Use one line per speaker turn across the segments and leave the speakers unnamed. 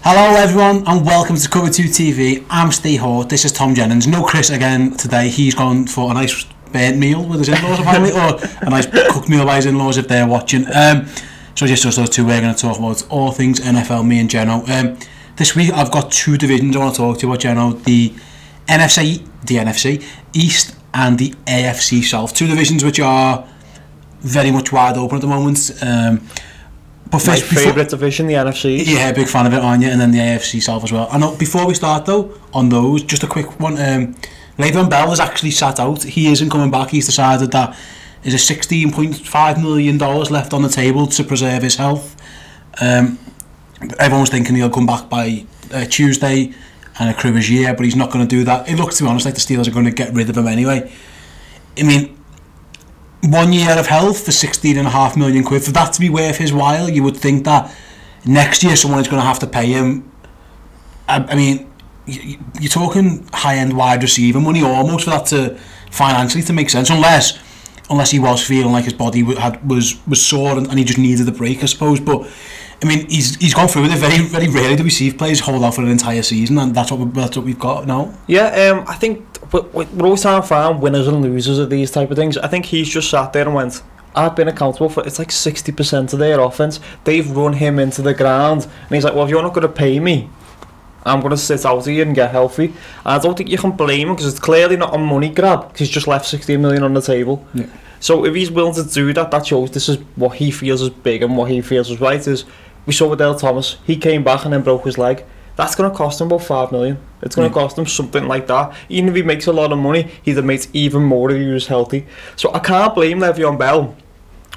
Hello everyone and welcome to Cover 2 TV. I'm Steve Hort, this is Tom Jennings. No Chris again today, he's gone for a nice burnt meal with his in-laws apparently, or a nice cooked meal by his in-laws if they're watching. So just us two, we're going to talk about all things NFL, me and Jenno. This week I've got two divisions I want to talk to you about, Jenno. The NFC East and the AFC South. Two divisions which are very much wide open at the moment. But first,
my favourite division, the NFC.
Yeah, big fan of it, aren't you? And then the AFC South as well. I know. Before we start though, on those, just a quick one. Lev Bell has actually sat out. He isn't coming back. He's decided that there's a $16.5 million left on the table to preserve his health. Everyone was thinking he'll come back by Tuesday and accrue his year, but he's not going to do that. It looks, to be honest, like the Steelers are going to get rid of him anyway. I mean, 1 year of health for £16.5 million. For that to be worth his while, you would think that next year someone is going to have to pay him. I mean, you're talking high-end wide receiver money almost for that to financially to make sense, unless he was feeling like his body was sore and he just needed a break, I suppose. But I mean, he's gone through with it. Very, very rarely do we see players hold out for an entire season, and that's what we've got now.
Yeah, I think we're always trying to find winners and losers of these type of things. I think he's just sat there and went, I've been accountable for, it's like 60% of their offense. They've run him into the ground, and he's like, well, if you're not going to pay me, I'm going to sit out here and get healthy. And I don't think you can blame him, because it's clearly not a money grab, because he's just left 16 million on the table.
Yeah.
So if he's willing to do that, that shows this is what he feels is big and what he feels is right. Is we saw with Dale Thomas, he came back and then broke his leg. That's going to cost him about $5 million. It's going to cost him something like that. Even if he makes a lot of money, he'd have made even more if he was healthy. So I can't blame Le'Veon Bell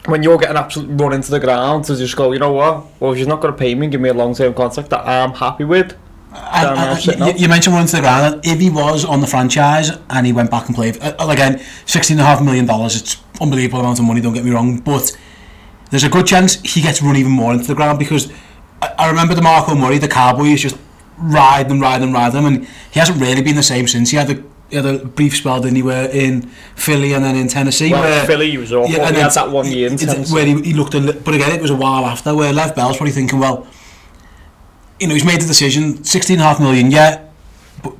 when you're getting absolutely run into the ground to just go, you know what? Well, if you're not going to pay me and give me a long-term contract that I'm happy with.
You mentioned running to the ground. If he was on the franchise and he went back and played, again, $16.5 million, it's unbelievable amount of money, don't get me wrong, but there's a good chance he gets run even more into the ground, because I remember DeMarco Murray, the Cowboys, just ride them, and he hasn't really been the same since. He had a brief spell, didn't he, where in Philly and then in Tennessee.
Well,
where
Philly he was awful. Yeah, and he had that 1 year in Tennessee.
Where he looked but again, it was a while after, where Lev Bell's probably thinking, well, you know, he's made the decision, $16.5 million, yeah, but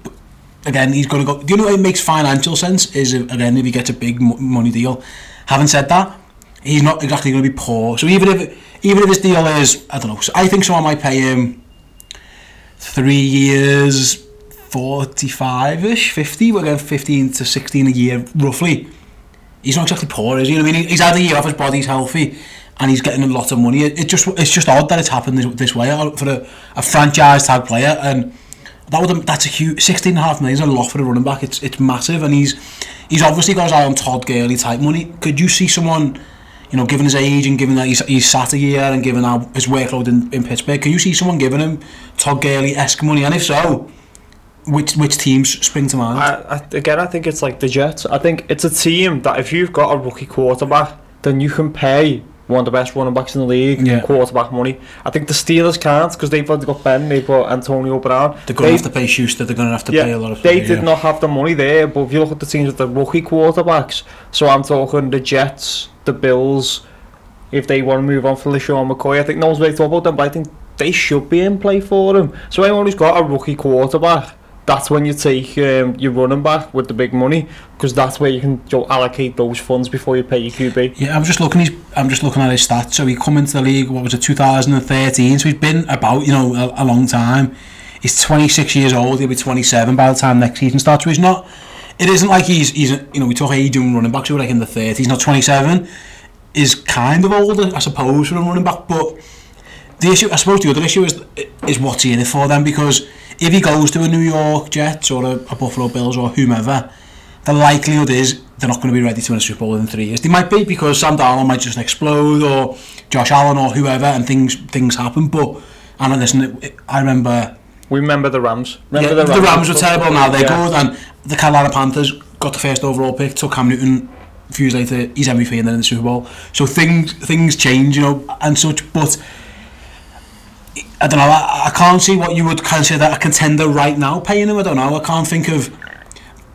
again, he's going to go. The only way it makes financial sense is, again, if he gets a big money deal. Having said that, he's not exactly going to be poor. So even if his deal is, I don't know, so I think someone might pay him 3 years, 45-ish, 50, we're going 15 to 16 a year, roughly. He's not exactly poor, is he? You know what I mean? He's had a year off, his body's healthy, and he's getting a lot of money. It's just odd that it's happened this way for a franchise tag player, and that's a huge $16.5 million is a lot for a running back. It's massive, and he's obviously got his eye on Todd Gurley type money. Could you see someone, you know, given his age and given that he's sat a year and given his workload in Pittsburgh, can you see someone giving him Todd Gurley-esque money? And if so, which teams spring to mind?
I think it's like the Jets. I think it's a team that if you've got a rookie quarterback, then you can pay one of the best running backs in the league quarterback money. I think the Steelers can't, because they've already got Ben, they've got Antonio Brown.
They're going to have to pay Schuster, they're going to have to pay a lot of
players. They did not have the money there, but if you look at the teams with the rookie quarterbacks, so I'm talking the Jets, the Bills, if they want to move on for LeSean McCoy, I think no one's really thought about them, but I think they should be in play for him. So anyone who's got a rookie quarterback, that's when you take your running back with the big money, because that's where you can allocate those funds before you pay your QB.
Yeah, I'm just looking at his stats. So he come into the league, what was it, 2013? So he's been about, you know, a long time. He's 26 years old. He'll be 27 by the time next season starts. So he's not. It isn't like he's you know, we talk age and running backs who are like in the 30s. He's not 27. Is kind of older, I suppose, for a running back. But the issue, I suppose, the other issue is what's he in it for them, because if he goes to a New York Jets or a Buffalo Bills or whomever, the likelihood is they're not going to be ready to win a Super Bowl in 3 years. They might be, because Sam Darnold might just explode, or Josh Allen or whoever, and things happen. But and listen, I remember.
We remember the Rams.
The Rams were terrible. Now they're good, and the Carolina Panthers got the first overall pick, took Cam Newton. A few years later, he's MVP and then in the Super Bowl. So things change, you know, and such. But I don't know. I can't see what you would consider a contender right now paying him. I don't know. I can't think of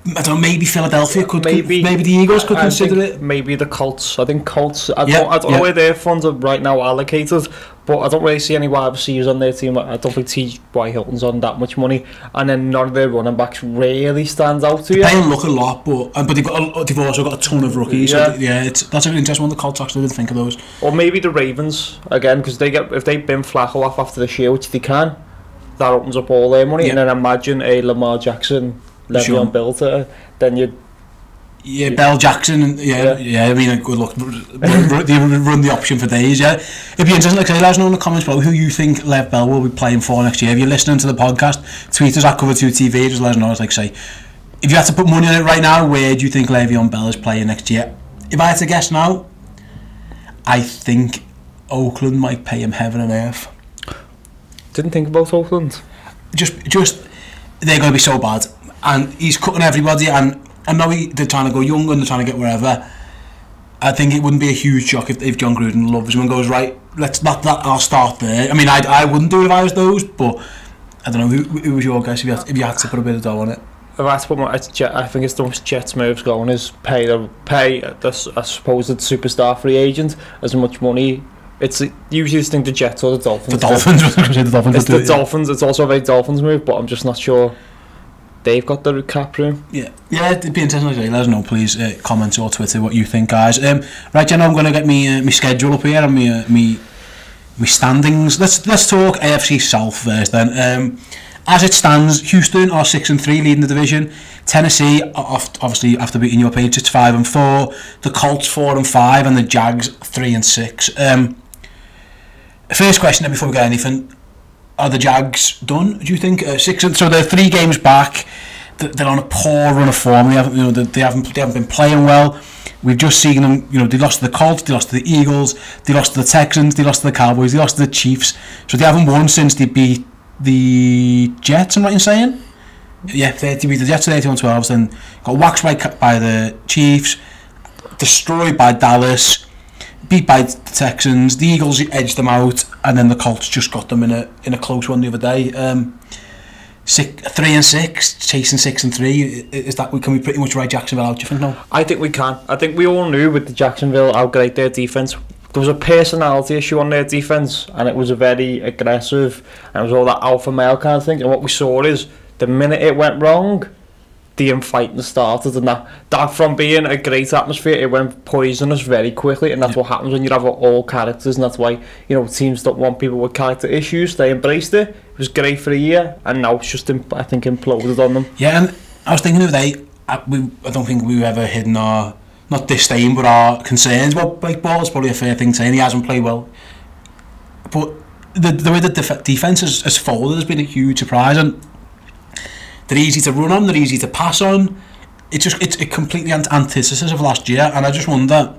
I don't know, maybe Philadelphia could, maybe the Eagles could consider it.
Maybe the Colts. I think Colts. I don't know where their funds are right now allocated, but I don't really see any wide receivers on their team. I don't think T.Y. Hilton's on that much money, and then none of their running backs really stands out to you.
They look a lot, but they've also got a ton of rookies.
Yeah,
that's an interesting one. The Colts actually didn't think of those.
Or maybe the Ravens again, because if they bin Flacco off after this year, which they can, that opens up all their money. And then imagine a Lamar Jackson. Le'Veon Bell then you
Bell Jackson I mean good luck they run the option for days. It'd be interesting, like I say, let us know in the comments below who you think Lev Bell will be playing for next year. If you're listening to the podcast, tweet us at Cover2TV, just let us know. It's like, say, if you had to put money on it right now, where do you think Le'Veon Bell is playing next year? If I had to guess now, I think Oakland might pay him heaven and earth.
Didn't think about Oakland.
Just they're going to be so bad. And he's cutting everybody, and I know they're trying to go young and they're trying to get wherever. I think it wouldn't be a huge shock if John Gruden loves him and goes, right, I'll start there. I mean, I wouldn't do it if I was those, but I don't know, who was your guess if you had to put a bit of dough on it?
If I had to put I think it's the most Jets moves going is pay a supposed superstar free agent as much money. It's usually this thing the Jets or the Dolphins.
The Dolphins.
It's the Dolphins. It's also a very Dolphins move, but I'm just not sure they've got the cap room. Yeah, it'd be interesting. Let us know, please. Comment or Twitter what you think, guys. Right, Jenno, I'm going to get me schedule up here and me standings. Let's talk AFC South first then. As it stands, Houston are 6-3, leading the division. Tennessee, obviously after beating your Patriots, 5-4. The Colts 4-5, and the Jags 3-6. First question then, before we get anything. Are the Jags done, do you think? So they're 3 games back. They're on a poor run of form. They haven't been playing well. We've just seen them. They lost to the Colts, they lost to the Eagles, they lost to the Texans, they lost to the Cowboys, they lost to the Chiefs. So they haven't won since they beat the Jets. I'm right in saying? Yeah, they beat the Jets 31-12. Then got waxed by the Chiefs, destroyed by Dallas, beat by the Texans. The Eagles edged them out, and then the Colts just got them in a close one the other day. 3-6, chasing 6-3. Is that can we pretty much write Jacksonville out? Do you think no? I think we can. I think we all knew with the Jacksonville how great their defense. There was a personality issue on their defense, and it was a very aggressive, and it was all that alpha male kind of thing. And what we saw is the minute it went wrong, the infighting started, and that from being a great atmosphere, it went poisonous very quickly, and that's what happens when you have all characters, and that's why teams don't want people with character issues. They embraced it. It was great for a year, and now it's just I think imploded on them.
Yeah, and I was thinking the other day, I don't think we've ever hidden our not disdain but our concerns. Well, Blake Ball is probably a fair thing to say, and he hasn't played well, but the way the defence has folded has been a huge surprise, and they're easy to run on, they're easy to pass on. It's a completely antithesis of last year, and I just wonder.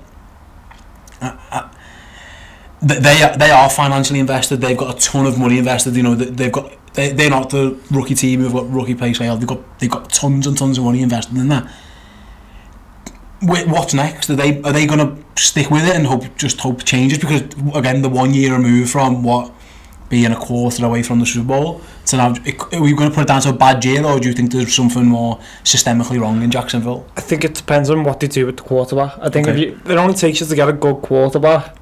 They are financially invested. They've got a ton of money invested. They're not the rookie team who've got rookie pay sale. They've got tons and tons of money invested in that. What's next? Are they going to stick with it and hope it changes? Because again, the 1 year removed from being a quarter away from the Super Bowl. So now, are we going to put it down to a bad year, or do you think there's something more systemically wrong in Jacksonville?
I think it depends on what they do with the quarterback. I think it only takes you to get a good quarterback,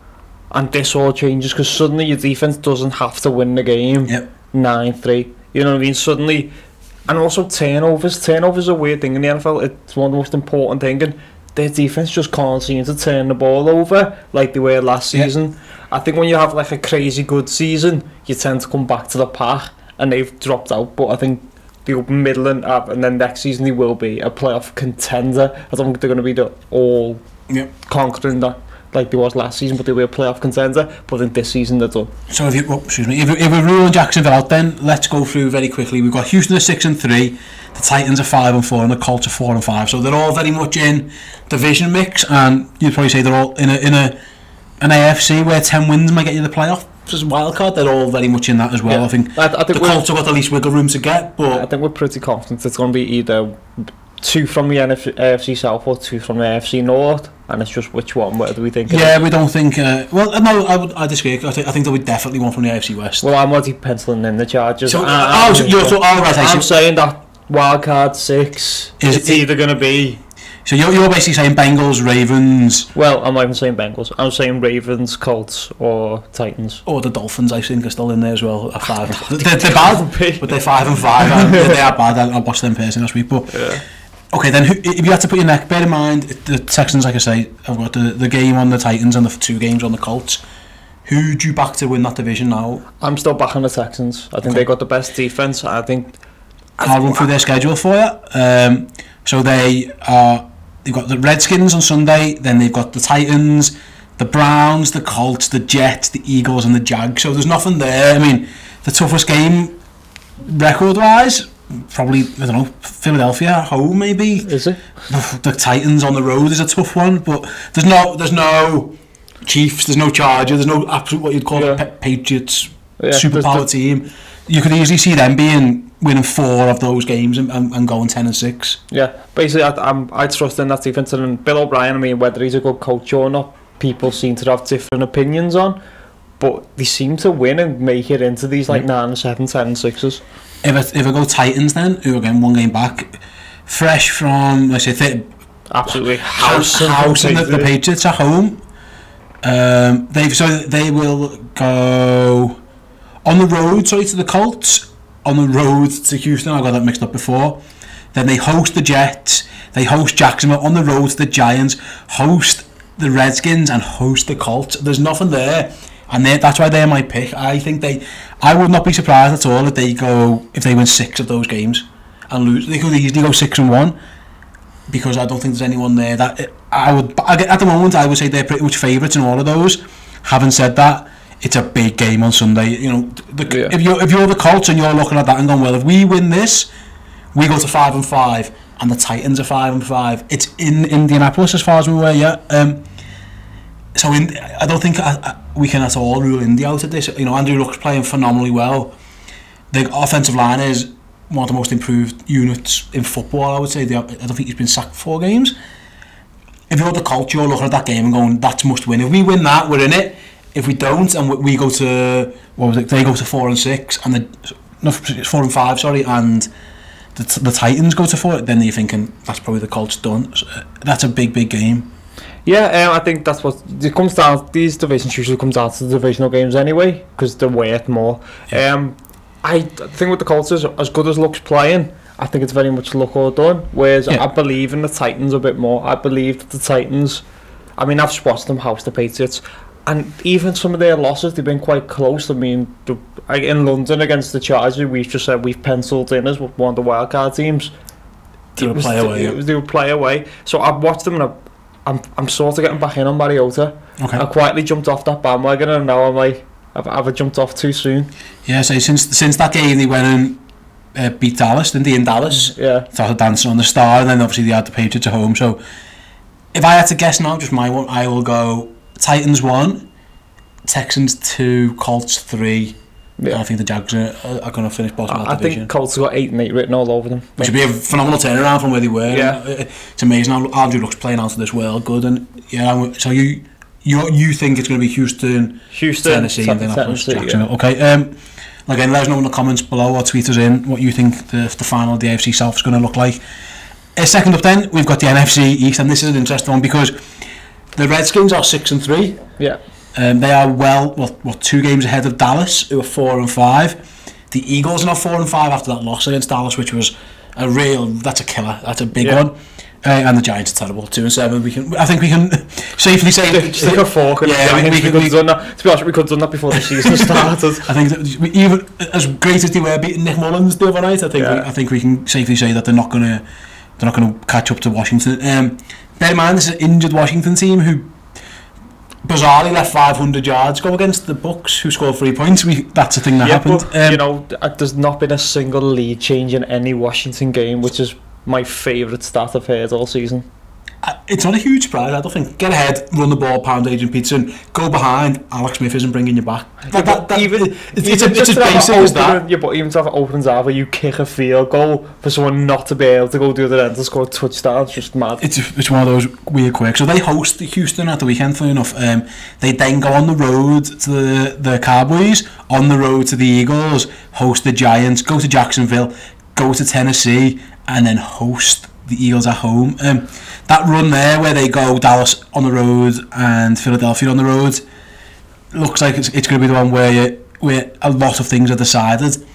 and this all changes, because suddenly your defense doesn't have to win the game 9-3. You know what I mean? Suddenly, and also turnovers. Turnovers are a weird thing in the NFL. It's one of the most important things, and their defense just can't seem to turn the ball over like they were last season. I think when you have like a crazy good season, you tend to come back to the pack, and they've dropped out. But I think they'll be middling up, and then next season they will be a playoff contender. I don't think they're going to be all conquering that like they was last season, but they were a playoff contender. But I think this season they're done. So
if we're ruling Jacksonville out, then let's go through very quickly. We've got Houston at 6-3, the Titans are 5-4, and the Colts are 4-5. So they're all very much in division mix, and you'd probably say they're all in an AFC where 10 wins might get you the playoff. As a wild card, they're all very much in that as well. I think the Colts have got the least wiggle room to get, but
I think we're pretty confident it's going to be either 2 from the AFC South or 2 from the AFC North, and it's just which one. What do we think?
Yeah, we don't think. Well, no, I disagree. I think there'll be definitely one from the AFC West.
Well, I'm already penciling in the Chargers.
I'm saying that
wild card 6. It's either going to be.
So you're basically saying Bengals, Ravens.
Well, I'm not even saying Bengals. I'm saying Ravens, Colts, or Titans.
Or the Dolphins, I think, are still in there as well. At 5. They're bad, but they're 5 and 5. And they are bad. I watched them person last week. But okay, then if you had to put your neck, bear in mind the Texans, like I say, have got the game on the Titans and the 2 games on the Colts. Who do you back to win that division now?
I'm still backing the Texans. I think they got the best defense.
I'll run through their schedule for you. So they've got the Redskins on Sunday, then they've got the Titans, the Browns, the Colts, the Jets, the Eagles and the Jags. So there's nothing there. I mean, the toughest game record-wise, probably, I don't know, Philadelphia at home maybe.
Is it?
The Titans on the road is a tough one, but there's no Chiefs, there's no Chargers, there's no absolute what you'd call Patriots superpower team. You could easily see them winning 4 of those games and going 10-6.
Yeah, basically I trust in that defense, and Bill O'Brien, I mean, whether he's a good coach or not, people seem to have different opinions on, but they seem to win and make it into these like 9-7, 10-6s. If
I go Titans then, who again 1 game back, fresh from, let's say,
absolutely
housing the Patriots at home. They will go on the road, to the Colts, on the road to Houston. I got that mixed up before. Then they host the Jets, they host Jacksonville, on the road to the Giants, host the Redskins and host the Colts. There's nothing there, and that's why they're my pick. I would not be surprised at all if they win 6 of those games and lose. They could easily go 6-1, because I don't think there's anyone there that at the moment I would say they're pretty much favourites in all of those. Having said that, it's a big game on Sunday. You know, if you're the Colts and you're looking at that and going, well, if we win this, we go to 5-5, and the Titans are 5-5. It's in Indianapolis as far as we're aware. Yeah. So I don't think we can at all rule Indy out of this. You know, Andrew Luck's playing phenomenally well. The offensive line is one of the most improved units in football, I would say. I don't think he's been sacked 4 games. If you're the Colts, you're looking at that game and going, that's must win. If we win that, we're in it. If we don't, and we go to, they go to 4-6, and 4-5, sorry, and the Titans go to 4, then you're thinking that's probably the Colts done. So that's a big game.
Yeah, I think that's what it comes down. These divisions usually comes down to the divisional games anyway, because they're worth more. Yeah. I think with the Colts is as good as Luck's playing, I think it's very much luck or done. Whereas I believe in the Titans a bit more. I believe that the Titans, I mean, I've watched them house the Patriots, and even some of their losses, they've been quite close. I mean, in London against the Chargers, we've just said we've penciled in as one of the wildcard teams.
They would
play away. So I've watched them, and I'm sort of getting back in on Mariota. Okay. I quietly jumped off that bandwagon, and now I'm like, have I jumped off too soon?
Yeah, so since that game they went and beat Dallas, didn't they, in Dallas?
Yeah.
Started dancing on the star, and then obviously they had the Patriots at home. So if I had to guess now, just my one, I will go Titans 1, Texans 2, Colts 3. Yeah. And I think the Jags are going to finish bottom of that division.
I think Colts got 8-8 written all over them.
Which would be a phenomenal turnaround from where they were. Yeah. It's amazing how Andrew Luck's playing out of this world good. And yeah, so you think it's going to be Houston, Tennessee, and then Jacksonville. Yeah. Okay. Again, let us know in the comments below or tweet us in what you think the final of the AFC South is going to look like. Second up then, we've got the NFC East, and this is an interesting one because the Redskins are 6-3.
Yeah.
They are 2 games ahead of Dallas, who are 4-5. The Eagles are now 4-5 after that loss against Dallas, which was that's a killer. That's a big one. And the Giants are terrible, 2-7. I think we can safely say
stick a fork. We could have done that. To be honest, we could have done that before the season started.
I think that even as great as they were beating Nick Mullins the other night, I think we can safely say that they're not going to catch up to Washington. Bear in mind, this is an injured Washington team who bizarrely left 500 yards go against the Bucks, who scored 3 points. That's a thing that happened.
But, there's not been a single lead change in any Washington game, which is my favourite stat I've heard all season.
It's not a huge surprise, I don't think. Get ahead, run the ball, pound Adrian Peterson, go behind, Alex Smith isn't bringing you back. It's as basic as that.
Yeah, but even to have an open drive where you kick a field goal for someone not to be able to go the other end and score a touchdown, it's just mad.
It's one of those weird quirks. So they host Houston at the weekend, funny enough. They then go on the road to the Cowboys, on the road to the Eagles, host the Giants, go to Jacksonville, go to Tennessee, and then host the Eagles at home. That run there where they go Dallas on the road and Philadelphia on the road looks like it's going to be the one where a lot of things are decided.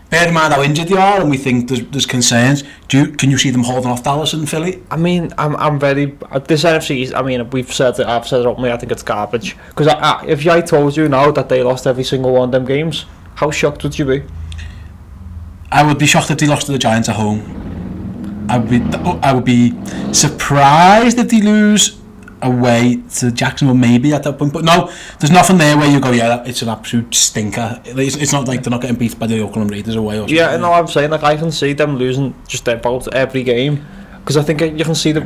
Bear in mind how injured they are, and we think there's concerns. Can you see them holding off Dallas and Philly?
I mean, I'm very this NFC. I mean, I've said it openly. I think it's garbage. Because if I told you now that they lost every single one of them games, how shocked would you be?
I would be shocked if they lost to the Giants at home. I would be surprised if they lose away to Jacksonville maybe at that point, but no, there's nothing there where you go, yeah, it's an absolute stinker. It's not like they're not getting beat by the Oakland Raiders away or something.
Yeah, no, I'm saying, like, I can see them losing just about every game, because I think you can see the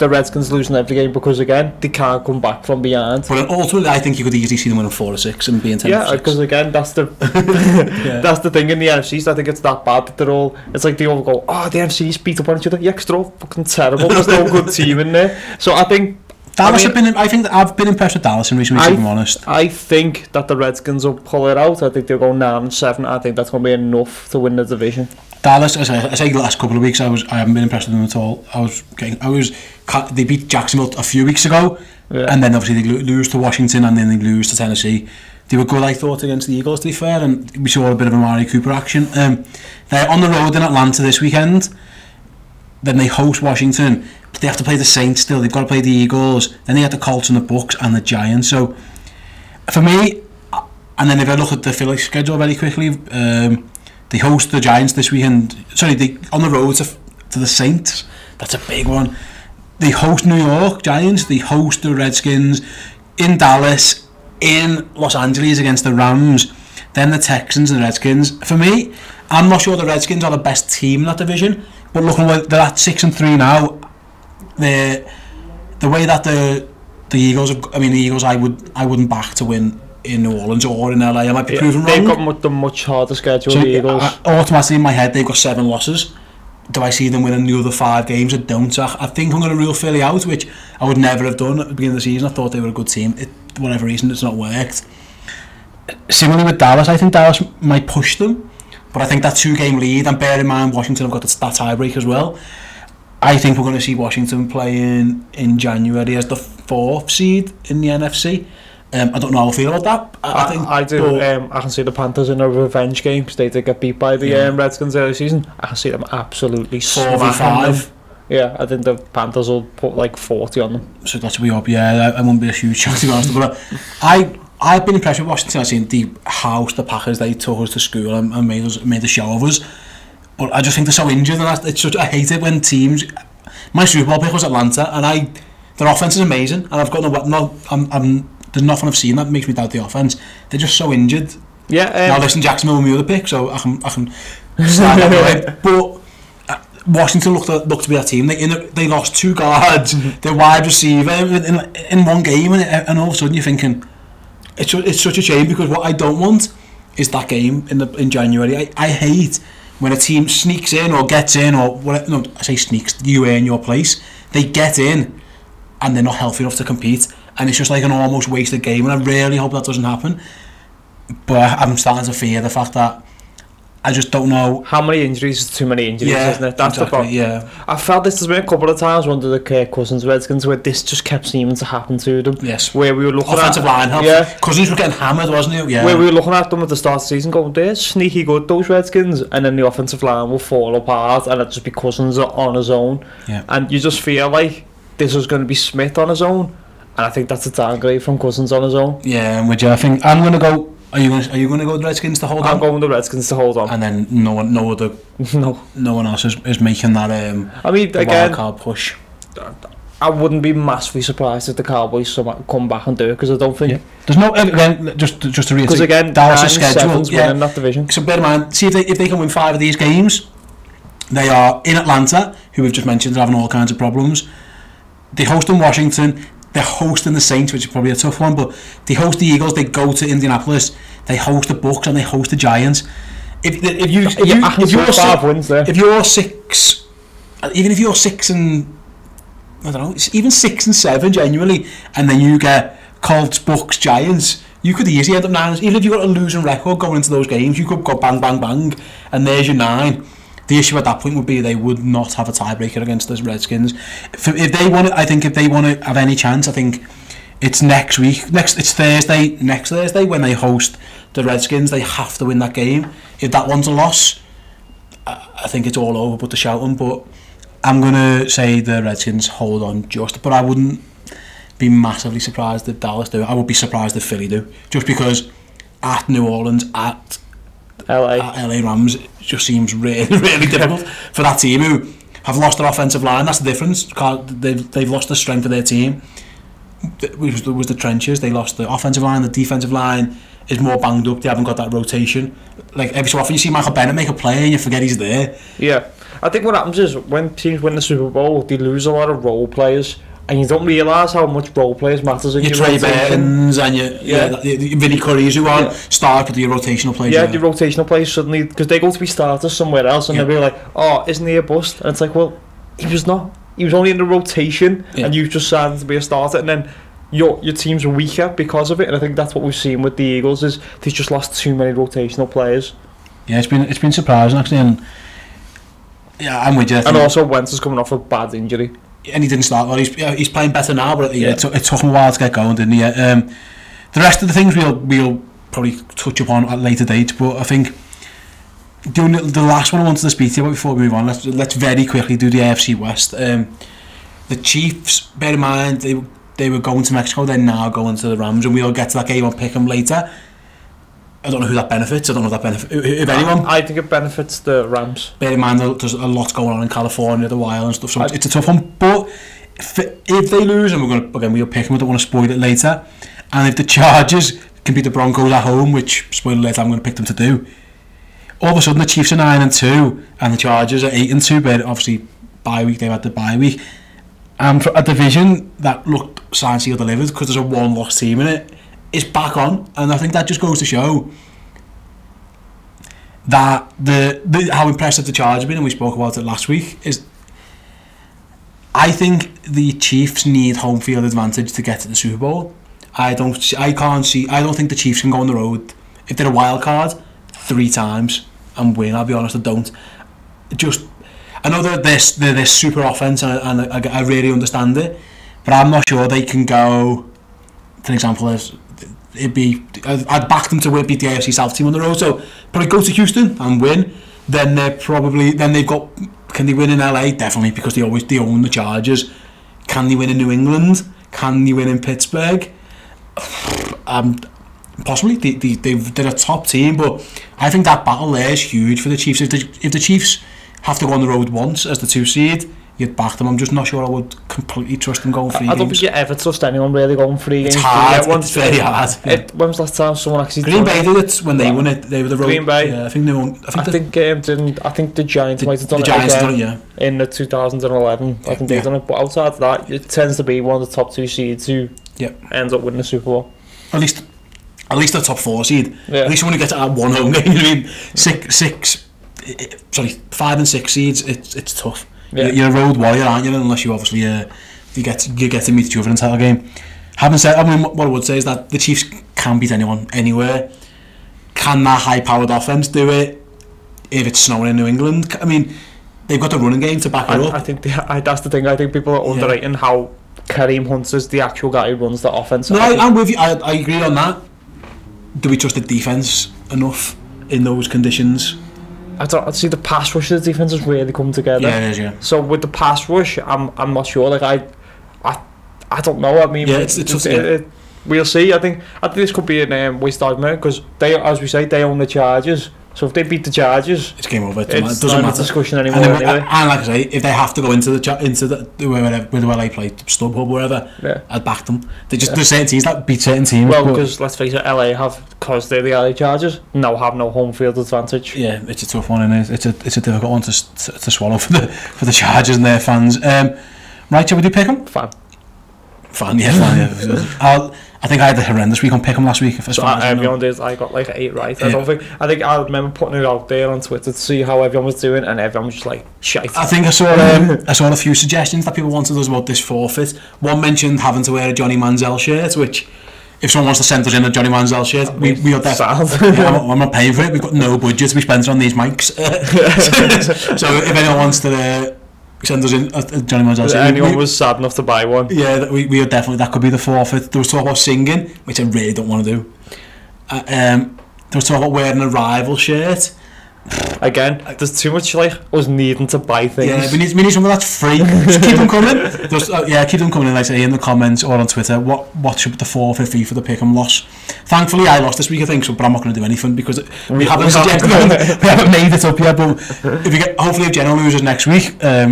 Redskins losing every game because, again, they can't come back from behind.
But ultimately, I think you could easily see them winning 4-6 and being 10-6.
Yeah, because again, that's the that's the thing in the NFCs. I think it's that bad that it's like they all go, oh, the NFCs beat up on each other. Yeah, because they're all fucking terrible. There's no good team in there. So I think
Dallas I've been impressed with Dallas in recent weeks, if I'm honest.
I think that the Redskins will pull it out. I think they'll go 9-7. I think that's going to be enough to win the division.
Dallas, I say the last couple of weeks, I haven't been impressed with them at all. They beat Jacksonville a few weeks ago, and then obviously they lose to Washington, and then they lose to Tennessee. They were good, I thought, against the Eagles, to be fair, and we saw a bit of Amari Cooper action. They're on the road in Atlanta this weekend. Then they host Washington, but they have to play the Saints still. They've got to play the Eagles. Then they have the Colts and the Bucks and the Giants. So, for me, and then if I look at the Philly schedule very quickly, they host the Giants this weekend. Sorry, they on the road to the Saints. That's a big one. They host New York Giants. They host the Redskins in Dallas, in Los Angeles against the Rams. Then the Texans and the Redskins. For me, I'm not sure the Redskins are the best team in that division. But looking like they're at 6-3 now, the way that the Eagles, the Eagles, I wouldn't back to win in New Orleans or in LA. I might be proven wrong.
They've got the much harder schedule. So the Eagles.
Automatically in my head, they've got 7 losses. Do I see them winning the other 5 games? I don't. So I think I'm going to rule Philly out, which I would never have done at the beginning of the season. I thought they were a good team. For whatever reason, it's not worked. Similarly with Dallas, I think Dallas might push them. But I think that 2-game lead, and bear in mind Washington have got that tie-break as well. I think we're going to see Washington playing in January as the 4th seed in the NFC. I don't know how I feel about that.
I do. I can see the Panthers in a revenge game because they did get beat by the Redskins early season. I can see them absolutely smacking them. Yeah, I think the Panthers will put like 40 on them. So
that should be up. Yeah, I wouldn't be a huge shock to be honest. But I've been impressed with Washington. I've seen the house, the Packers, they took us to school and made a show of us. But I just think they're so injured, and I hate it when teams. My Super Bowl pick was Atlanta, and their offense is amazing, and I've got there's nothing I've seen that makes me doubt the offense. They're just so injured.
Yeah.
Now listen, Jacksonville was my other pick, so I can start that way. But Washington looked to be that team. They lost 2 guards, their wide receiver in one game, and all of a sudden you're thinking. It's such a shame because what I don't want is that game in January. I hate when a team sneaks in or gets in or whatever. No, I say sneaks. You earn your place. They get in and they're not healthy enough to compete, and it's just like an almost wasted game. And I really hope that doesn't happen. But I'm starting to fear the fact that I just don't know.
How many injuries is too many injuries, isn't it? That's
exactly,
the problem.
Yeah.
I felt this has been a couple of times under the Kirk Cousins Redskins where this just kept seeming to happen to them.
Yes.
Where we were looking
offensive line help. Yeah. Cousins were getting hammered, wasn't he? Yeah.
Where we were looking at them at the start of the season going, they're sneaky good, those Redskins, and then the offensive line will fall apart and it'll just be Cousins on his own.
Yeah.
And you just feel like this was going to be Smith on his own, and I think that's a downgrade from Cousins on his own.
Yeah, and I think I'm going to go. Are you going to go with the Redskins to hold on?
I'm going with the Redskins to hold on.
And then no one else is making that wild card push.
I wouldn't be massively surprised if the Cowboys come back and do it, because I don't think...
Yeah. There's no... Again, just to reiterate...
Because again, Dallas' schedule... winning that division.
So bear in mind, see if they can win 5 of these games, they are in Atlanta, who we've just mentioned are having all kinds of problems. They host in Washington... They're hosting the Saints, which is probably a tough one, but they host the Eagles, they go to Indianapolis, they host the Bucks, and they host the Giants. If you're 6, even if you're 6 and I don't know, even 6 and 7 genuinely, and then you get Colts, Bucks, Giants, you could easily end up 9. Even if you've got a losing record going into those games, you could go bang, bang, bang, and there's your 9. The issue at that point would be they would not have a tiebreaker against the Redskins. If they want to, I think if they want to have any chance, I think it's next week. It's Thursday. Next Thursday when they host the Redskins, they have to win that game. If that one's a loss, I think it's all over but the shouting. But I'm gonna say the Redskins hold on just. But I wouldn't be massively surprised if Dallas do. I would be surprised if Philly do, just because at New Orleans, at LA Rams, it just seems really, really difficult for that team who have lost their offensive line. That's the difference. They've lost the strength of their team, which was the trenches. They lost the offensive line. The defensive line is more banged up. They haven't got that rotation. Like every so often you see Michael Bennett make a play and you forget he's there.
Yeah, I think what happens is when teams win the Super Bowl, they lose a lot of role players. And you don't realise how much role players matters in your
Trey
rotation.
Burtons and your Vinnie Curry's who aren't start with your rotational players.
Yeah, your rotational players suddenly, because they go to be starters somewhere else and they'll be like, oh, isn't he a bust? And it's like, well, he was not. He was only in the rotation and you've just signed to be a starter, and then your team's weaker because of it. And I think that's what we've seen with the Eagles, is they've just lost too many rotational players.
Yeah, it's been surprising actually, and yeah, I'm with you.
And also Wentz is coming off a bad injury.
And he didn't start well. He's playing better now, but it took him a while to get going, didn't he? The rest of the things we'll probably touch upon at later dates, but I think doing the last one I wanted to speak to you about before we move on, let's very quickly do the AFC West. The Chiefs, bear in mind, they were going to Mexico, they're now going to the Rams, and we'll get to that game on Pick'em later. I don't know who that benefits. I don't know if that benefits, if anyone.
I think it benefits the Rams.
Bear in mind, there's a lot going on in California, the Wild and stuff, so it's a tough one. But if they lose, and we'll pick them, I don't want to spoil it later. And if the Chargers can beat the Broncos at home, which, spoiler later, I'm going to pick them to do, all of a sudden the Chiefs are 9-2, and the Chargers are 8-2, but obviously they've had the bye week. And for a division that looked signed, sealed, delivered, because there's a one-loss team in it, is back on, and I think that just goes to show that how impressive the Chargers have been, and we spoke about it last week. Is I think the Chiefs need home field advantage to get to the Super Bowl. I don't think the Chiefs can go on the road if they're a wild card 3 times and win. I'll be honest, I don't. I know that they're this super offense, and I really understand it, but I'm not sure they can go. For example, I'd back them to beat the AFC South team on the road, so probably go to Houston and win. Then they've got. Can they win in LA? Definitely, because they own the Chargers. Can they win in New England? Can they win in Pittsburgh? Possibly. They're a top team, but I think that battle there is huge for the Chiefs. If the Chiefs have to go on the road once as the 2 seed, you'd back them. I'm just not sure I would completely trust them going 3 games.
I don't think you ever trust anyone really going 3 games.
It's hard. It's very hard.
When was the last time someone actually?
Green Bay did it when they won it. They were the road.
Green Bay.
Yeah, I think
the Giants might have done it.
The Giants done it, yeah.
In the 2011, I think they've done it. But outside of that, it tends to be one of the top 2 seeds who ends up winning the Super Bowl.
At least the top 4 seed.
Yeah.
At least when you get to that one home game, I mean, 5 and 6 seeds, it's tough. Yeah. You're a road warrior, aren't you? Unless you obviously you get to meet each other in the title game. Having said, I mean, what I would say is that the Chiefs can beat anyone anywhere. Can that high-powered offense do it if it's snowing in New England? I mean, they've got the running game to back it up.
I think that's the thing. I think people are underrating how Kareem Hunt is the actual guy who runs the offense.
No, I'm with you. I agree on that. Do we trust the defense enough in those conditions?
I see the pass rush of the defense has really come together.
Yeah, it is. Yeah.
So with the pass rush, I'm not sure. Like I don't know. I mean, we'll see. I think this could be a waste of time because they, as we say, they own the Chargers. So if they beat the Chargers,
it's game over. It
doesn't matter. Discussion anymore.
And like I say, if they have to go into the where they play StubHub or wherever, I'd back them. There's certain teams that beat certain teams.
Well, because let's face it, LA because they're the LA Chargers now have no home field advantage.
Yeah, it's a tough one, and it's a difficult one to swallow for the Chargers and their fans. Right, shall we do Pick'em? Fun, yeah. I think I had a horrendous week on Pick'em last week.
Everyone did. I got like 8 right. I think I remember putting it out there on Twitter to see how everyone was doing, and everyone was just like shite.
I think I saw a few suggestions that people wanted us about this forfeit. One mentioned having to wear a Johnny Manziel shirt, which if someone wants to send us in a Johnny Manziel shirt, we'll definitely. I'm not paying for it. We've got no budget to be spent on these mics. So if anyone wants to send us in a Johnny Manziel shirt,
anyone was sad enough to buy one.
Yeah, we are definitely. That could be the forfeit. There was talk about singing, which I really don't want to do. There was talk about wearing a rival shirt.
Again, there's too much like us needing to buy things.
Yeah, we need something that's free. Just keep them coming. Keep them coming in, like say in the comments or on Twitter. What should the forfeit fee for the pick and loss? Thankfully, I lost this week, I think, but I'm not going to do anything because we haven't made it up yet. But hopefully, if Jenno loses next week,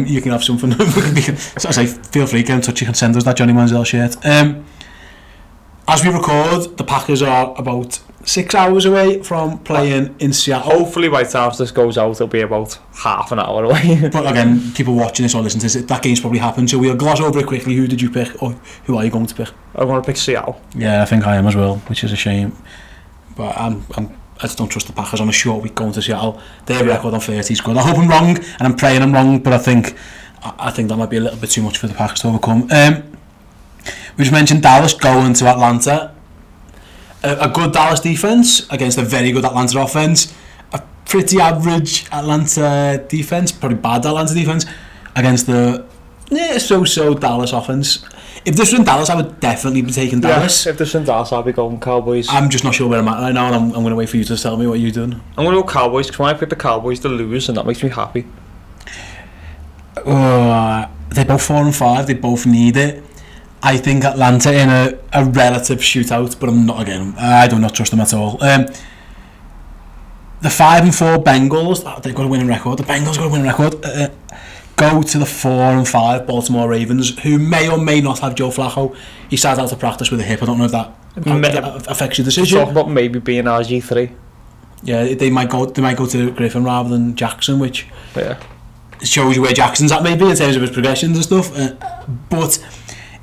you can have something. So I say, feel free, get in touch. You can send us that Johnny Manziel shirt. As we record, the Packers are about 6 hours away from playing in Seattle.
Hopefully by the time this goes out, it'll be about half an hour away.
But again, people watching this or listening to this, that game's probably happened, so we'll gloss over it quickly. Who did you pick, or who are you going to pick?
I'm going to pick Seattle.
Yeah, I think I am as well, which is a shame. But I just don't trust the Packers on a short week going to Seattle. Their record on 30 is good. I hope I'm wrong, and I'm praying I'm wrong, but I think that might be a little bit too much for the Packers to overcome. We just mentioned Dallas going to Atlanta. A good Dallas defence against a very good Atlanta offence. A pretty average Atlanta defence, probably bad Atlanta defence, against the so-so Dallas offence. If this was in Dallas, I would definitely be taking Dallas.
If this was in Dallas, I'd be going Cowboys.
I'm just not sure where I'm at right now, and I'm going to wait for you to tell me what you're doing.
I'm going to go Cowboys, because when I pick the Cowboys to lose, and that makes me happy.
They're both 4-5, they both need it. I think Atlanta in a relative shootout, but I'm not again. I do not trust them at all. The 5-4 Bengals, they've got a winning record. The Bengals got a winning record. Go to the 4-5 Baltimore Ravens, who may or may not have Joe Flacco. He started out to practice with a hip. I don't know if that affects your decision.
Talk about maybe being RG3.
Yeah, they might go to Griffin rather than Jackson, which shows you where Jackson's at maybe in terms of his progressions and stuff. But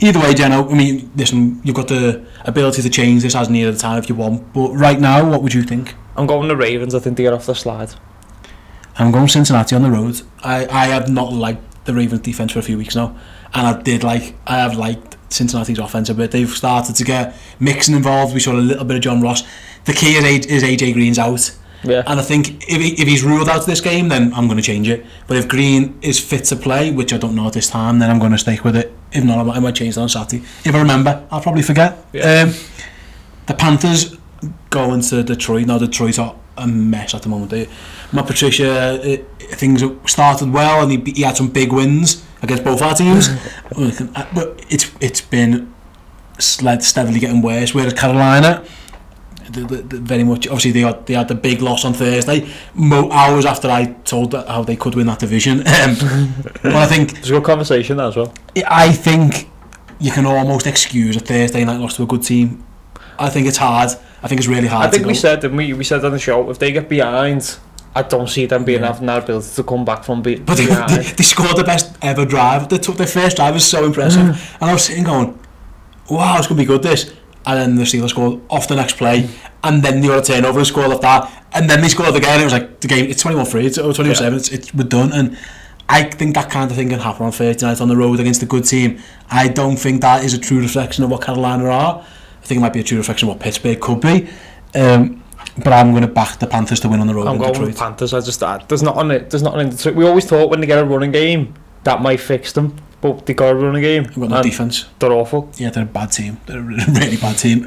either way, Jenno, I mean, listen, you've got the ability to change this as near the time if you want. But right now, what would you think? I'm
going the Ravens. I think they get off the slide.
I'm going Cincinnati on the road. I have not liked the Ravens defence for a few weeks now, and I have liked Cincinnati's offence a bit. They've started to get Mixon involved. We saw a little bit of John Ross. The key is AJ Green's out.
Yeah.
And I think if he's ruled out of this game, then I'm going to change it. But if Green is fit to play, which I don't know at this time, then I'm going to stick with it. If not, I might change that on Saturday. If I remember, I'll probably forget. Yeah. The Panthers going to Detroit. Now Detroit are a mess at the moment. Matt Patricia, things started well, and he had some big wins against both our teams. But it's been steadily getting worse. Whereas Carolina, very much, obviously they had the big loss on Thursday, hours after I told how they could win that division. But I think
it's a good conversation as well.
I think you can almost excuse a Thursday night loss to a good team. I think it's hard. I think it's really hard.
I think we said on the show, if they get behind, I don't see them having that ability to come back from behind.
But they scored the best ever drive. They took their first drive, was so impressive. And I was sitting going, wow, it's going to be good this. And then the Steelers scored off the next play, and then they got a turnover and scored off that, and then they scored again. It was like the game. It's 21-3 or 27. We're done. And I think that kind of thing can happen on Thursday night on the road against a good team. I don't think that is a true reflection of what Carolina are. I think it might be a true reflection of what Pittsburgh could be. But I'm going to back the Panthers to win on the road.
I'm going with Panthers. There's nothing in Detroit. We always thought when they get a running game that might fix them, but they got a running game.
They've got no defence.
They're awful.
Yeah, they're a bad team. They're a really bad team.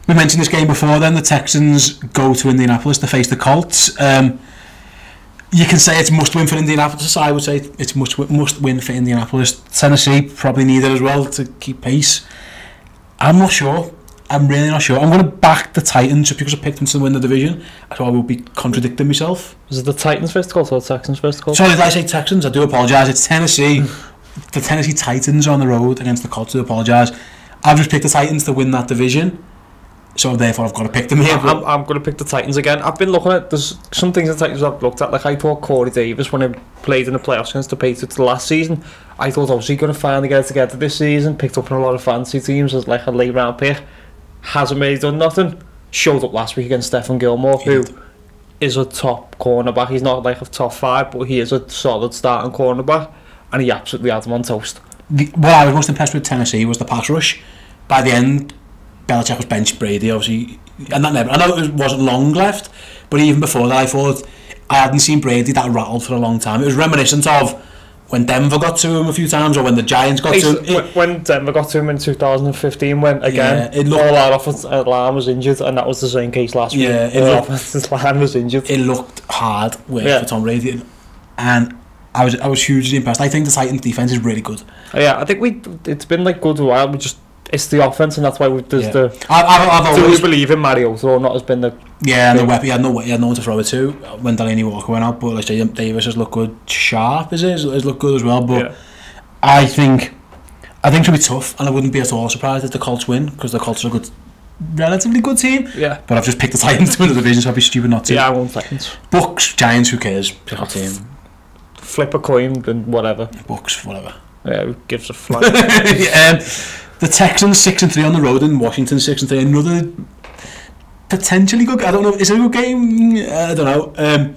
We mentioned this game before. Then the Texans go to Indianapolis to face the Colts. You can say it's must win for Indianapolis. I would say it's must win for Indianapolis. Tennessee probably need it as well to keep pace. I'm not sure. I'm really not sure. I'm going to back the Titans just because I picked them to win the division. So I will be contradicting myself.
Is it the Titans first call or the Texans first call?
Sorry, did I say Texans? I do apologise. It's Tennessee. The Tennessee Titans are on the road against the Colts. I do apologise. I've just picked the Titans to win that division. So therefore I've got to pick them here.
I'm going to pick the Titans again. I've been looking at, there's some things the Titans I've looked at. Like I thought Corey Davis, when he played in the playoffs against the Patriots last season, I thought obviously going to finally get it together this season. Picked up in a lot of fancy teams as like a late round pick. Hasn't really done nothing. Showed up last week against Stephen Gilmore, who is a top cornerback. He's not like a top 5, but he is a solid starting cornerback, and he absolutely had him on toast.
What I was most impressed with Tennessee was the pass rush. By the end, Belichick was benched Brady, obviously, and that never. I know it wasn't long left, but even before that, I thought I hadn't seen Brady that rattled for a long time. It was reminiscent of when Denver got to him a few times, or when the Giants got to him.
When Denver got to him in 2015, when again all our offensive line was injured, and that was the same case last week. The offensive line was injured.
It looked hard for Tom Brady, and I was hugely impressed. I think the Titans' defense is really good.
Yeah, I think it's been like good a while. It's the offense, and that's why there's the.
I've always
believe in Mariota or not has been the.
Yeah, and the weapon, he had no one to throw it to when Delaney Walker went out, but like Davis has looked good. Sharp has looked good as well, but I think it'll be tough, and I wouldn't be at all surprised if the Colts win, because the Colts are a relatively good team.
Yeah.
But I've just picked the Titans to win the division, so I'd be stupid not to.
Yeah, I want Titans.
Bucks, Giants, who cares? Pick a team.
Flip a coin and whatever.
Bucks, whatever.
Yeah, who gives a flying?
The Texans 6-3 on the road, and Washington 6-3. Another potentially good. I don't know. Is it a good game? I don't know.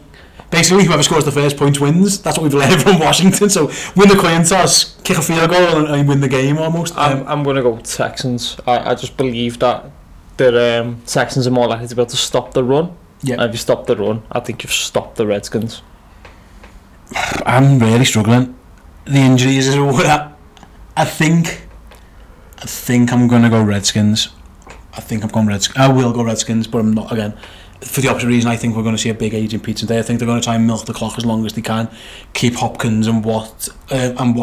Basically, whoever scores the first point wins. That's what we've learned from Washington. So win the coin toss, kick a field goal, and win the game almost.
I'm going to go Texans. I just believe that the Texans are more likely to be able to stop the run.
Yeah.
And if you stop the run, I think you've stopped the Redskins.
I'm really struggling. The injuries is what I think I'm going to go Redskins. I will go Redskins, but I'm not again. For the opposite reason, I think we're going to see a big aging Watson day. I think they're going to try and milk the clock as long as they can, keep Hopkins and Watson. And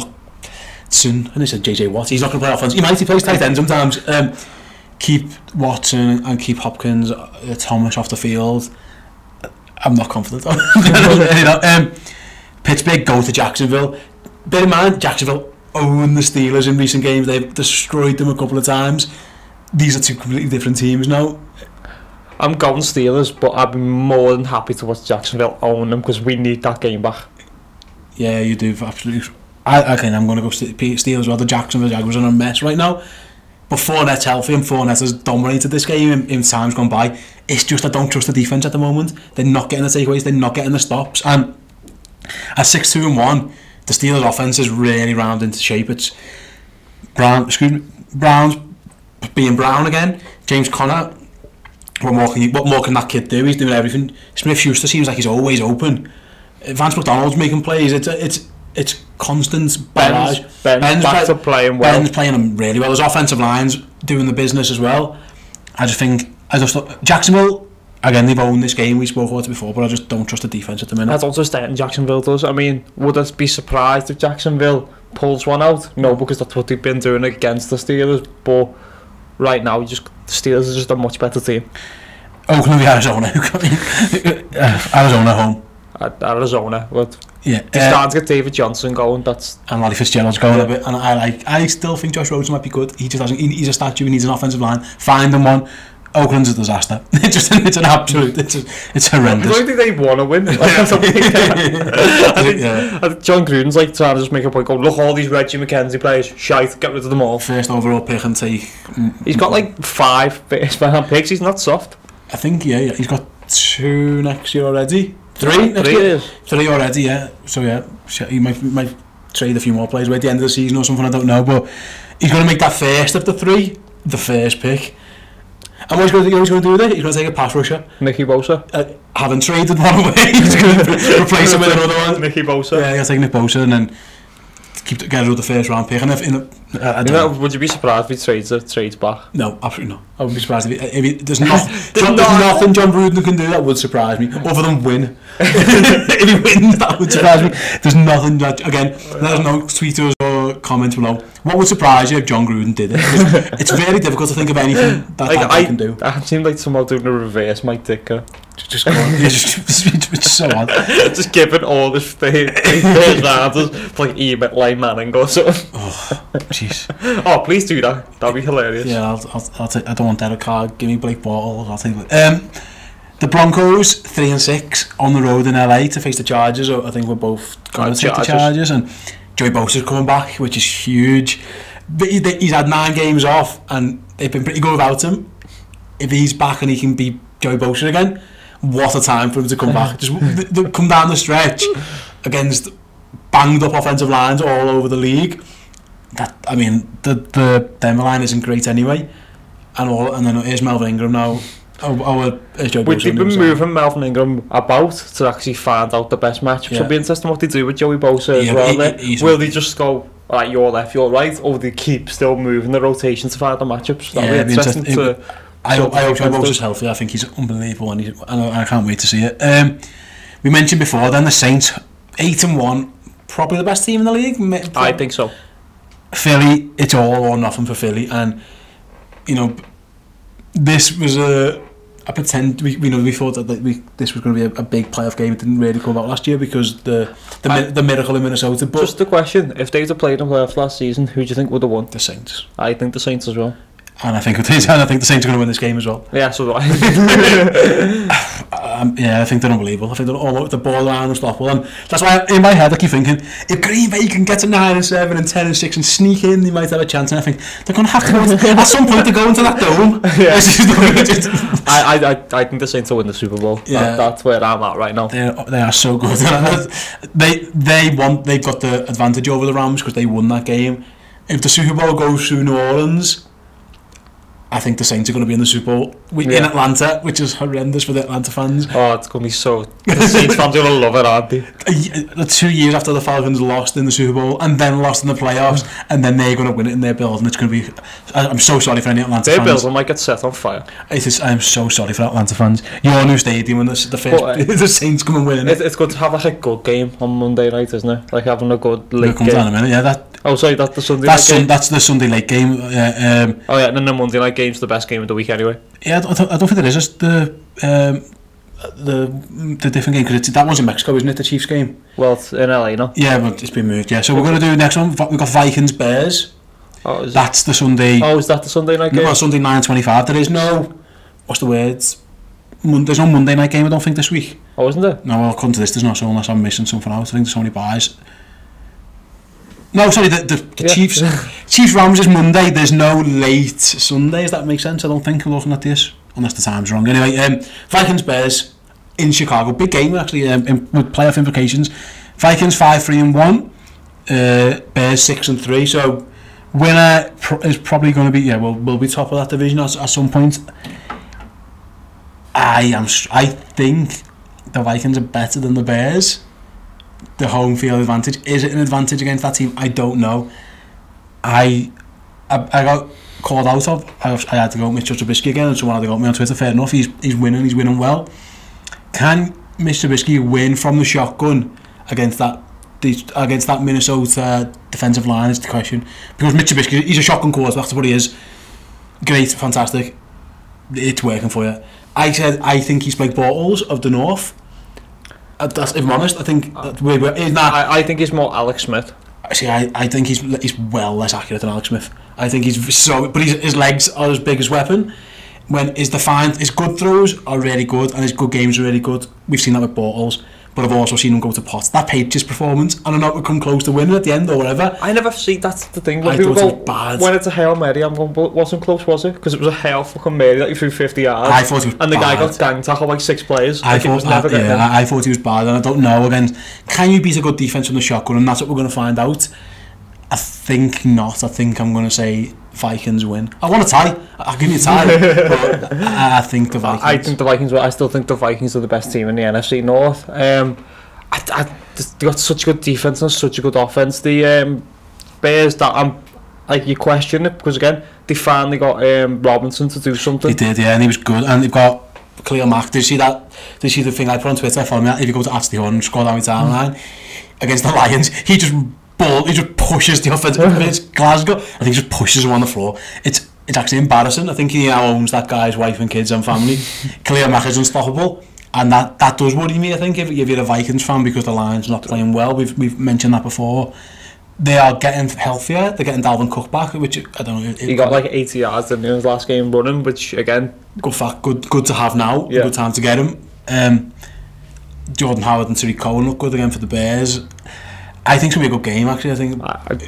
they said JJ Watt. He's not going to play offense. He plays tight end sometimes. Keep Watson and keep Hopkins, Thomas off the field. I'm not confident. Pittsburgh go to Jacksonville. Bear in mind, Jacksonville own the Steelers in recent games. They've destroyed them a couple of times. These are two completely different teams now.
I'm going Steelers, but I'd be more than happy to watch Jacksonville own them, because we need that game back.
Yeah, you do, absolutely. I'm going to go Steelers. Well, the Jacksonville Jaguars are in a mess right now. But Fournette's healthy, and Fournette has dominated this game in times gone by. It's just I don't trust the defense at the moment. They're not getting the takeaways. They're not getting the stops. And at 6-2-1, the Steelers' offense is really round into shape. It's Browns being Brown again. James Conner. What more can that kid do? He's doing everything. Smith-Schuster seems like he's always open. Vance McDonald's making plays. It's constant barrage.
Ben's back to playing well.
Ben's playing them really well. His offensive line's doing the business as well. I just thought Jacksonville, again, they've owned this game. We spoke about it before, but I just don't trust the defense at the minute.
That's also Ste and Jacksonville does. I mean, would I be surprised if Jacksonville pulls one out? No, because that's what they've been doing against the Steelers. But right now, the Steelers are just a much better team.
Oakland v Arizona. Arizona home.
Arizona, but
yeah,
they're starting to get David Johnson going. And
Larry Fitzgerald's going a bit, and I still think Josh Rosen might be good. He just hasn't. He's a statue. He needs an offensive line. Find them one. Oakland's a disaster. It's an absolute. It's horrendous.
I don't think they want to win. I think John Gruden's like trying to just make a point. Go look, all these Reggie McKenzie players. Shite. Get rid of them all.
First overall pick and take.
He's got like 5 first-round picks. He's not soft.
I think yeah. He's got 2 next year already. 3 next
3
year.
years.
3 already. Yeah. So yeah, he might trade a few more players at the end of the season or something. I don't know, but he's going to make that first of the 3, the first pick. And what he's going to do with it? He's going to take a pass rusher.
Nicky Bosa.
Having traded one away, he's going to replace him with another one.
Nicky Bosa.
Yeah, he'll take Nick Bosa and then get rid of the first round pick. And
would you be surprised if he trades back?
No, absolutely not. I wouldn't be surprised if there's nothing John Gruden can do that would surprise me, other than win. If he wins, that would surprise me. There's nothing that, again, there's no tweeters or comments below. What would surprise you if John Gruden did it? It's very difficult to think of anything that guy can do.
I seem like someone doing a reverse Mike Dicker.
Just go on. It's so odd.
Just giving all this first rounders to like Eli Manning or something.
Oh, jeez.
Oh, please do that. That'd be hilarious.
Yeah, I'll take. I don't want Derek Carr. Give me Blake Bortles. I'll take it. The Broncos 3-6 on the road in LA to face the Chargers. I think we're both going to take the Chargers, and Joey Bosa's coming back, which is huge. But he's had 9 games off, and they've been pretty good without him. If he's back and he can beat Joey Bosa again, what a time for him to come back. Just come down the stretch against banged up offensive lines all over the league. The Denver line isn't great anyway, and then here's Melvin Ingram now.
Would you be moving Melvin Ingram about to actually find out the best matchups? It'll be interesting what they do with Joey Bosa as well. Will they just go, right, you're left, you're right, or they keep still moving the rotation to find the matchups? That'll be interesting to...
I hope Joey Bosa's healthy. I think he's unbelievable, and I can't wait to see it. We mentioned before then the Saints, 8-1, probably the best team in the league.
I think so.
Philly, it's all or nothing for Philly, and you know, this was a pretend. We thought that this was going to be a big playoff game. It didn't really come out last year because the miracle in Minnesota. But
just a question: if they'd have played in playoffs last season, who do you think would have won?
The Saints.
I think the Saints as well.
And I think the Saints are going to win this game as well.
Yeah, so do I.
I think they're unbelievable. I think they're all the ball around unstoppable, and that's why in my head I keep thinking if Green Bay can get to 9-7 and 10-6 and sneak in, they might have a chance. And I think they're going to have to go at some point to go into that dome.
I think the Saints will win the Super Bowl.
Yeah.
That's where I'm at right now.
They are so good. They've got the advantage over the Rams because they won that game. If the Super Bowl goes through New Orleans, I think the Saints are going to be in the Super Bowl in Atlanta, which is horrendous for the Atlanta fans.
Oh, it's going to be so... The Saints fans are going to love it, aren't they?
2 years after the Falcons lost in the Super Bowl and then lost in the playoffs, and then they're going to win it in their building. It's going to be... I'm so sorry for any Atlanta fans.
Their building might get set on fire.
I'm so sorry for Atlanta fans. Your new stadium and the first... the Saints come and win it.
It's good to have like a good game on Monday night, isn't it? Like having a good late game.
Down a minute, yeah,
that's the Sunday night game?
That's the Sunday late game.
And then the Monday night game's the best game of the week anyway.
Yeah, I don't think there is just the different game, because that was in Mexico, isn't it, the Chiefs game?
Well, it's in LA now.
Yeah, but it's been moved, yeah. So we're going to do next one. We've got Vikings-Bears. That's the Sunday...
Oh, is that the Sunday night game?
No, Sunday 9:25. There is no... What's the words? There's no Monday night game, I don't think, this week.
Oh, isn't there?
No, well, according to this, there's not, so unless I'm missing something out. I think there's so many buys. No, sorry, the Chiefs Rams is Monday. There's no late Sundays. That makes sense. I don't think I'm looking at this, unless the time's wrong. Anyway, Vikings Bears in Chicago, big game actually, with playoff implications. Vikings 5-3-1, Bears 6-3. So winner is probably going to be will be top of that division at some point. I think the Vikings are better than the Bears. The home field advantage, is it an advantage against that team? I don't know. I got called out of. I had to go with Mr. Trubisky again, and someone had to go with me on Twitter. Fair enough, he's winning well. Can Mr. Trubisky win from the shotgun against that Minnesota defensive line is the question. Because Mr. Trubisky, he's a shotgun quarterback, that's what he is. Great, fantastic. It's working for you. I I think he's Blake Bortles of the North. If I'm honest, I think
I think he's more Alex Smith.
See, I think he's well less accurate than Alex Smith. I think he's but his legs are his biggest weapon. When his good throws are really good and his good games are really good. We've seen that with Bortles, but I've also seen him go to pots. That Patriots performance, and I know it would come close to winning at the end or whatever.
I never see, that's the thing. When
I
people
thought it was bad.
When it's a Hail Mary, I'm going, but wasn't close, was it? Because it was a Hail fucking Mary that you threw 50 yards.
I thought it was
and the
bad.
guy got gang tackled like 6 players.
I thought he was bad, and I don't know. Again, can you beat a good defense from the shotgun? And that's what we're going to find out. I think not. I think I'm going to say Vikings win. I want a tie. I'll give you a tie. But I think the Vikings.
I think the Vikings will. I still think the Vikings are the best team in the NFC North. They got such good defense and such a good offense. The Bears, that I'm like, you question it because again they finally got Robinson to do something.
He did, yeah, and he was good. And they've got Khalil Mack. Did you see that? Did you see the thing I put on Twitter? Follow me. If you go to Ashley Horn and scroll down my timeline against the Lions, he just pushes the offense. It's Glasgow. I think he just pushes him on the floor. It's actually embarrassing. I think he now owns that guy's wife and kids and family. Khalil Mack is unstoppable, and that does worry me. I think if you're a Vikings fan, because the Lions not playing well. We've mentioned that before. They are getting healthier. They're getting Dalvin Cook back, which I don't know.
He got like 80 yards in his last game running, which again,
good to have now. Yeah. Good time to get him. Jordan Howard and Tariq Cohen look good again for the Bears. I think it's gonna be a good game. Actually, I think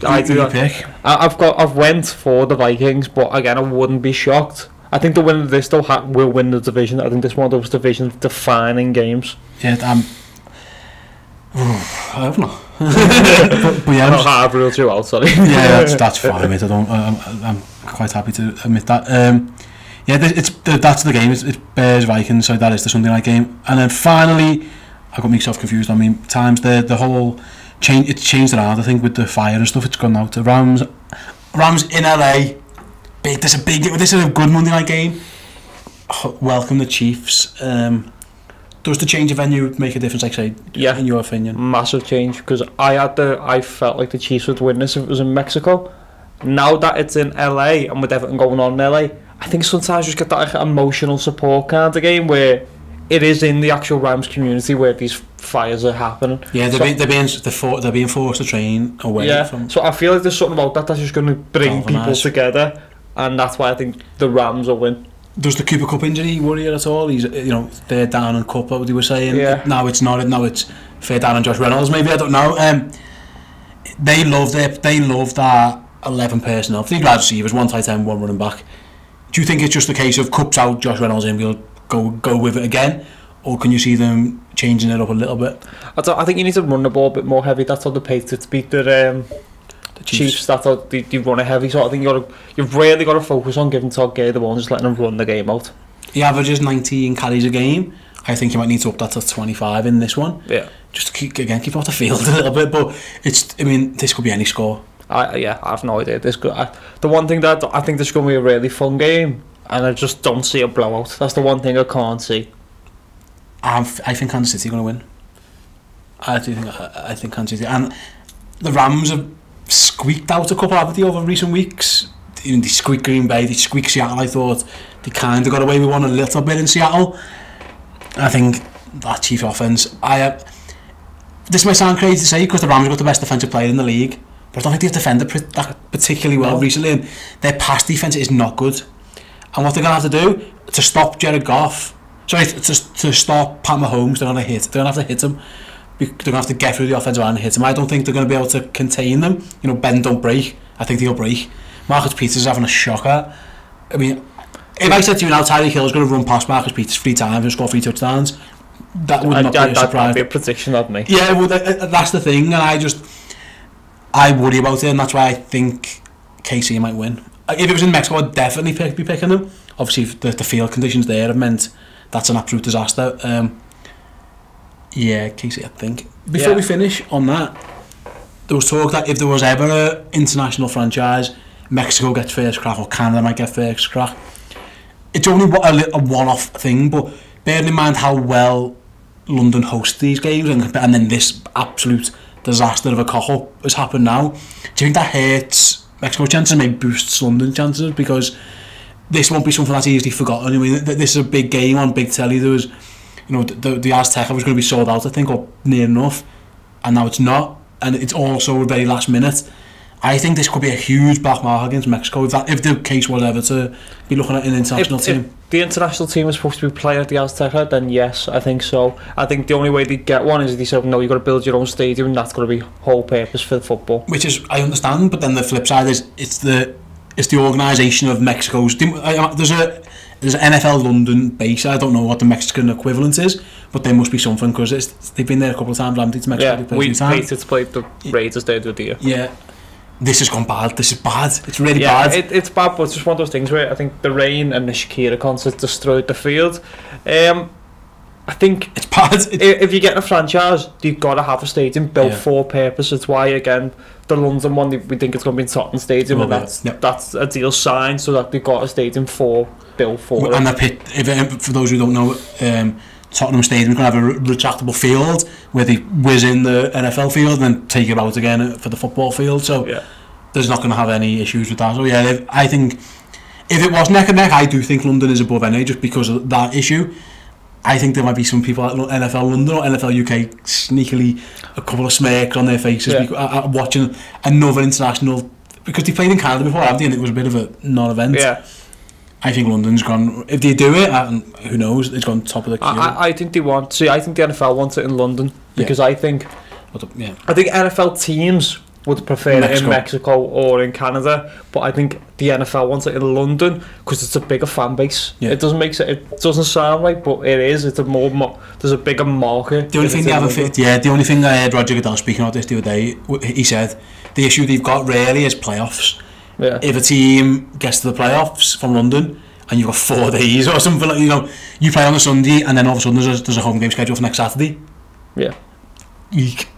I do pick. I've went for the Vikings, but again, I wouldn't be shocked. I think the winner of this though will win the division. I think this one of those division defining games.
Yeah, I hope not. but yeah,
I've ruled you out. Sorry.
Yeah, that's fine, mate. I'm quite happy to admit that. Yeah, that's the game. It's Bears Vikings, so that is the Sunday night game. And then finally, I got myself confused. I mean, times the whole change. It's changed around. I think with the fire and stuff, it's gone out to Rams in LA. Big. This is a good Monday night game. Welcome the Chiefs. Does the change of venue make a difference? Like say,
yeah,
in your opinion,
massive change. Because I felt like the Chiefs would win this if it was in Mexico. Now that it's in LA and with everything going on in LA, I think sometimes you just get that like, emotional support kind of game where it is in the actual Rams community where these fires are happening.
Yeah, they're being forced to train away.
Yeah,
from.
So I feel like there's something about that that's just going to bring people together, and that's why I think the Rams will win.
Does the Cooper Cup injury worry you at all? He's they're down in Cup, what they were saying.
Yeah.
Now it's not. Now it's fair down on Josh Reynolds. Maybe I don't know. They love that 11 personnel. 3 wide receivers, 1 tight end, 1 running back. Do you think it's just a case of Cup's out, Josh Reynolds in, we'll go with it again, or can you see them changing it up a little bit?
I think you need to run the ball a bit more heavy. That's how the Patriots beat the Chiefs. That's how they run it heavy. So I think you've really got to focus on giving Todd Gay the ball and just letting him run the game out. He
averages 19 carries a game. I think you might need to up that to 25 in this one.
Yeah.
Just to keep off the field a little bit. But this could be any score.
I have no idea. The one thing that I think this is going to be a really fun game, and I just don't see a blowout. That's the one thing I can't see.
I think Kansas City are going to win. I think Kansas City, and the Rams have squeaked out a couple, haven't they, over recent weeks? They squeaked Green Bay, they squeaked Seattle. I thought they kind of got away with one a little bit in Seattle. I think that Chiefs offense. This might sound crazy to say because the Rams have got the best defensive player in the league. But I don't think they've defended that particularly well recently, and their pass defence is not good. And what they're going to have to do to stop Jared Goff, to stop Pat Mahomes, they're going to have to hit him. They're going to have to get through the offensive line and hit him. I don't think they're going to be able to contain them. Bend don't break. I think they'll break. Marcus Peters is having a shocker. I mean, if I said to you now, Tyreek Hill's going to run past Marcus Peters 3 times and score 3 touchdowns, that would not be a surprise.
That'd be a prediction of me.
Yeah, well, that's the thing, and I worry about it, and that's why I think KC might win. If it was in Mexico, I'd definitely be picking them. Obviously, the field conditions there have meant that's an absolute disaster. Yeah, KC, I think. Before we finish on that, there was talk that if there was ever an international franchise, Mexico gets first crack or Canada might get first crack. It's only a one-off thing, but bearing in mind how well London hosts these games, and then this absolute disaster of a cock-up has happened now, do you think that hurts Mexico's chances, maybe boosts London's chances? Because this won't be something that's easily forgotten. I mean, this is a big game on big telly. There was, the Azteca was going to be sold out, I think, or near enough, and now it's not, and it's also very last minute. I think this could be a huge black mark against Mexico if the case was ever to be looking at an international team.
If the international team is supposed to be playing at the Azteca, then yes, I think so. I think the only way they get one is if they say, no, you've got to build your own stadium, and that's got to be whole purpose for the football. Which
is, I understand, but then the flip side is it's the organisation of Mexico's. There's an NFL London base. I don't know what the Mexican equivalent is, but there must be something because they've been there a couple of times, haven't they, to Mexico?
Yeah, we Patriots played the Raiders there the year.
Yeah. This has gone bad. This is bad. It's really bad.
It's bad, but it's just one of those things where I think the rain and the Shakira concert destroyed the field. I think
it's bad.
If you're getting a franchise, you've got to have a stadium built for purpose. It's why, again, the London one, we think it's going to be in Tottenham Stadium, and that's a deal signed so that they've got a stadium built for
and it. For those who don't know, Tottenham Stadium is going to have a retractable field where they whiz in the NFL field and then take it out again for the football field. So there's not going to have any issues with that. So yeah, I think if it was neck and neck, I do think London is above NA just because of that issue. I think there might be some people at NFL London or NFL UK sneakily a couple of smirks on their faces watching another international, because they played in Canada before, haven't they? And it was a bit of a non-event.
Yeah.
I think London's gone. If they do it, and who knows, it's gone top of the queue.
I think they want. See, I think the NFL wants it in London because I think NFL teams would prefer it in Mexico or in Canada, but I think the NFL wants it in London because it's a bigger fan base. Yeah. It doesn't sound right, but it is. It's there's a bigger market.
The only thing they haven't fit. Yeah, the only thing I heard Roger Goodell speaking about this the other day, he said the issue they've got really is playoffs. Yeah. If a team gets to the playoffs from London and you've got 4 days or something, like, you know, you play on a Sunday and then all of a sudden there's a home game schedule for next Saturday.
Yeah.
Eek.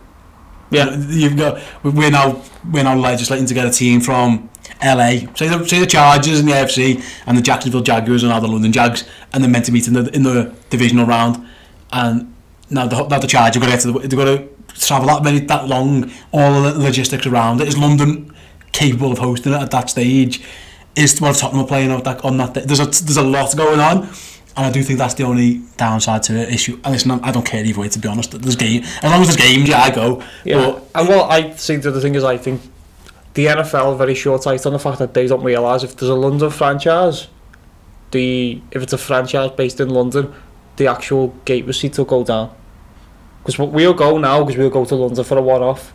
Yeah.
You've got, we're now legislating to get a team from LA, say the Chargers and the AFC and the Jacksonville Jaguars and now the London Jags, and they're meant to meet in the divisional round, and now the Chargers they've got to travel that long, all the logistics around it. Is London capable of hosting it at that stage? Is what Tottenham are playing on that day? There's a lot going on, and I do think that's the only downside to the issue. And listen, I don't care either way, to be honest. There's game, as long as there's games, I go.
Yeah. And well, I think the other thing is, I think the NFL are very short-sighted on the fact that they don't realise if there's a London franchise, if it's a franchise based in London, the actual gate receipts will go down. Because we'll go now, because we'll go to London for a one-off.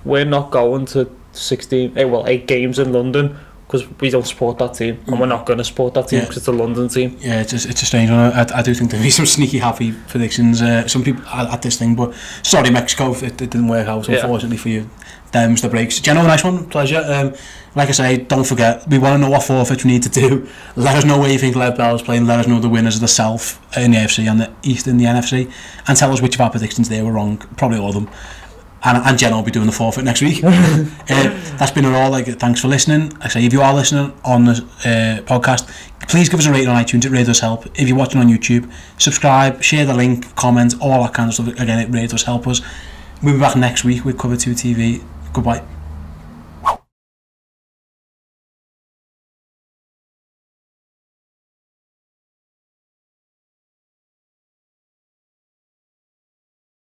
We're not going to 8 games in London, because we don't support that team, and we're not going to support that team because it's a London team. Yeah,
it's a strange one. I do think there'll be some sneaky happy predictions. Some people at this thing, but sorry Mexico, it didn't work out, unfortunately for you. Them's the breaks. Jenno, nice one, pleasure. Like I say, don't forget, we want to know what forfeits we need to do. Let us know where you think Lev Bell is playing. Let us know the winners of the South in the AFC and the East in the NFC, and tell us which of our predictions they were wrong. Probably all of them. And Jenno will be doing the forfeit next week. That's been all. Thanks for listening. Like I say, if you are listening on the podcast, please give us a rating on iTunes. It really does help. If you're watching on YouTube, subscribe, share the link, comment, all that kind of stuff. Again, it really does help us. We'll be back next week with Cover 2 TV. Goodbye.